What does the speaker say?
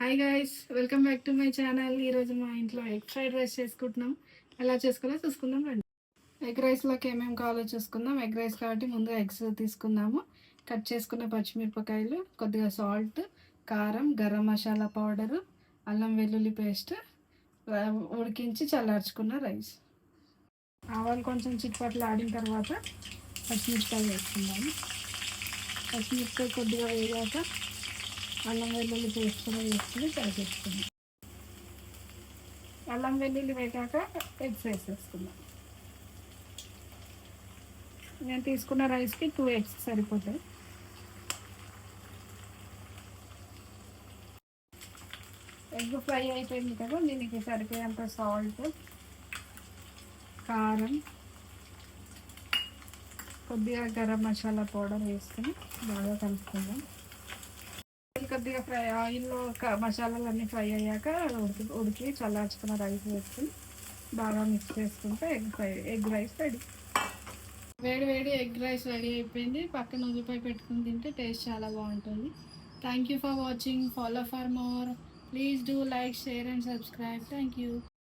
Hi guys, welcome back to my channel. ఈరోజు మా ఇంట్లో ఎగ్ ఫ్రైడ్ రైస్ చేసుకుంటున్నాం. ఎలా చేసుకోవాలో చూసుకుందాం రండి. ఎగ్ రైస్లోకి ఏమేమి కావాలో చూసుకుందాం. ఎగ్ రైస్ కాబట్టి ముందు ఎగ్స్ తీసుకుందాము. కట్ చేసుకున్న పచ్చిమిరపకాయలు, కొద్దిగా సాల్ట్, కారం, గరం మసాలా పౌడరు, అల్లం వెల్లుల్లి పేస్ట్, ఉడికించి చల్లార్చుకున్న రైస్. ఆవాలు కొంచెం చిట్పట్లు ఆడిన తర్వాత పచ్చిమిరపకాయలు వేసుకుందాము. పచ్చిమిరపకాయ కొద్దిగా వేగాక అల్లం వెల్లుల్లి పేస్ట్ కూడా వేసుకుని ఫ్రై చేసుకుందాం. అల్లం వెల్లుల్లి వేగాక ఎగ్స్ వేసేసుకుందాం. నేను తీసుకున్న రైస్కి 2 ఎగ్స్ సరిపోతాయి. ఎగ్ ఫ్రై అయిపోయింది కదా, దీనికి సరిపోయేంత సాల్ట్, కారం, కొద్దిగా గరం మసాలా పౌడర్ వేసుకుని బాగా కలుపుకుందాం. కొద్దిగా ఫ్రై ఆయిల్లో మసాలాలన్నీ ఫ్రై అయ్యాక ఉడికి చల్లార్చుకున్న రైస్ వేసుకుని బాగా మిక్స్ చేసుకుంటే ఎగ్ రైస్ రెడీ. వేడి ఎగ్ రైస్ రెడీ అయిపోయింది. పక్కన ఉల్లిపాయ పెట్టుకుని తింటే టేస్ట్ చాలా బాగుంటుంది. Thank you for watching. Follow for more. Please do like, share and subscribe. Thank you.